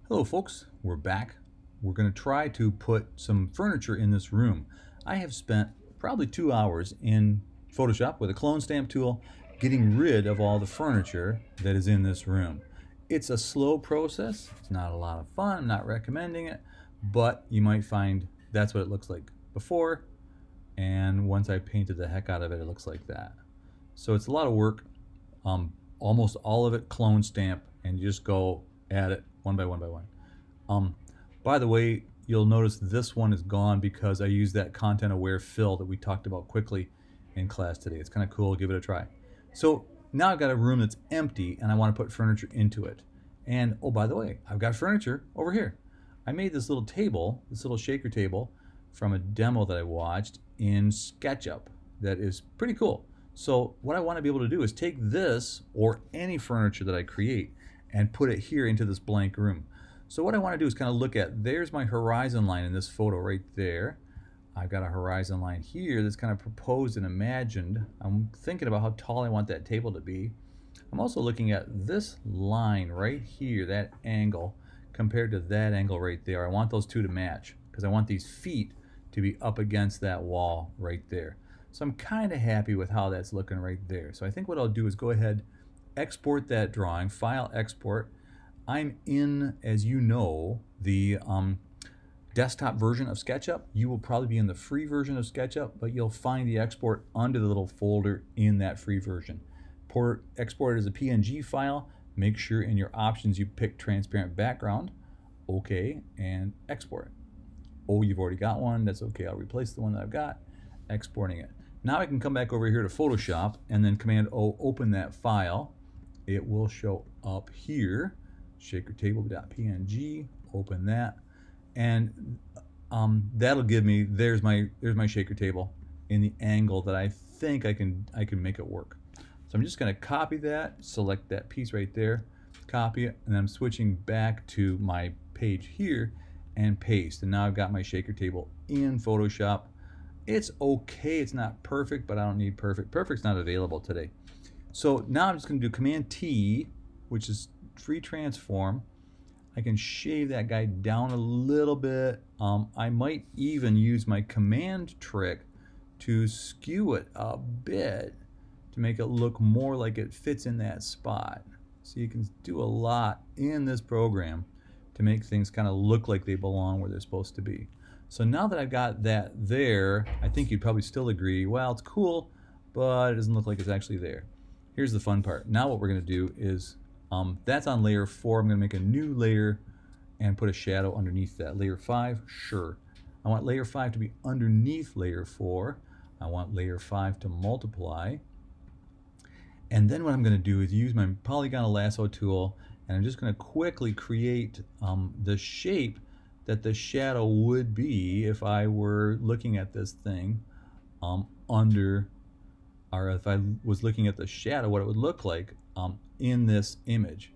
Hello folks, we're back. We're going to try to put some furniture in this room. I have spent probably 2 hours in Photoshop with a clone stamp tool getting rid of all the furniture that is in this room. It's a slow process, it's not a lot of fun, I'm not recommending it, but you might find that's what it looks like before, and once I painted the heck out of it, it looks like that. So it's a lot of work, almost all of it clone stamp, and you just go at it one by one by one. By the way, you'll notice this one is gone because I used that content aware fill that we talked about quickly in class today. It's kind of cool, give it a try. So now I've got a room that's empty and I want to put furniture into it. And oh, by the way, I've got furniture over here. I made this little table, this little shaker table from a demo that I watched in Sketchup that is pretty cool. So what I want to be able to do is take this or any furniture that I create and put it here into this blank room. So what I want to do is kind of look at, there's my horizon line in this photo right there. I've got a horizon line here that's kind of proposed and imagined. I'm thinking about how tall I want that table to be. I'm also looking at this line right here, that angle, compared to that angle right there. I want those two to match because I want these feet to be up against that wall right there. So I'm kind of happy with how that's looking right there. So I think what I'll do is go ahead, export that drawing, file export. I'm in, as you know, the desktop version of SketchUp. You will probably be in the free version of SketchUp, but you'll find the export under the little folder in that free version. Export it as a PNG file. Make sure in your options you pick transparent background. Okay, and export it. Oh, you've already got one. That's okay. I'll replace the one that I've got. Exporting it. Now I can come back over here to Photoshop and then Command O, open that file. It will show up here. Shakertable.png, open that, and that'll give me, there's my shaker table in the angle that I think I can make it work. So I'm just going to copy that, select that piece right there, copy it, and I'm switching back to my page here and paste. And now I've got my shaker table in Photoshop. It's okay, it's not perfect, but I don't need perfect. Perfect's not available today. So now I'm just going to do Command T, which is free transform. I can shave that guy down a little bit. I might even use my command trick to skew it a bit to make it look more like it fits in that spot. So you can do a lot in this program to make things kind of look like they belong where they're supposed to be. So now that I've got that there, I think you'd probably still agree, well, it's cool, but it doesn't look like it's actually there. Here's the fun part. Now what we're going to do is, that's on layer 4. I'm going to make a new layer and put a shadow underneath that. Layer 5, sure. I want layer 5 to be underneath layer 4. I want layer 5 to multiply. And then what I'm going to do is use my polygonal lasso tool, and I'm just going to quickly create the shape that the shadow would be if I were looking at this thing under, or if I was looking at the shadow, what it would look like in this image.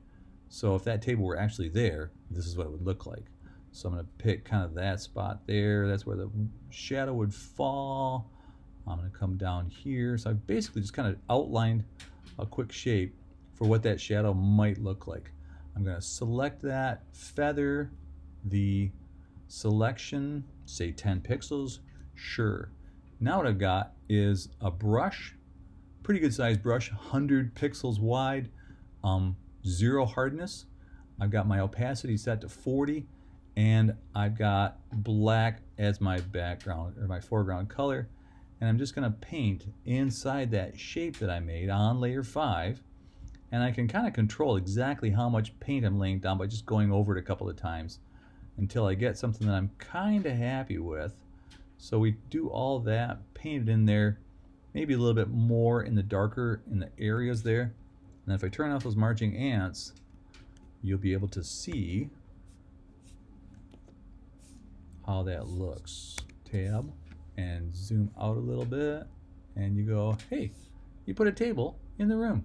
So if that table were actually there, this is what it would look like. So I'm going to pick kind of that spot there. That's where the shadow would fall. I'm going to come down here. So I've basically just kind of outlined a quick shape for what that shadow might look like. I'm going to select that, feather the selection, say 10 pixels, sure. Now what I've got is a brush, pretty good sized brush, 100 pixels wide, 0 hardness. I've got my opacity set to 40, and I've got black as my background or my foreground color. And I'm just going to paint inside that shape that I made on layer 5. And I can kind of control exactly how much paint I'm laying down by just going over it a couple of times until I get something that I'm kind of happy with. So we do all that, paint it in there, maybe a little bit more in the darker in the areas there. And if I turn off those marching ants, you'll be able to see how that looks. Tab and zoom out a little bit, and you go, hey, you put a table in the room.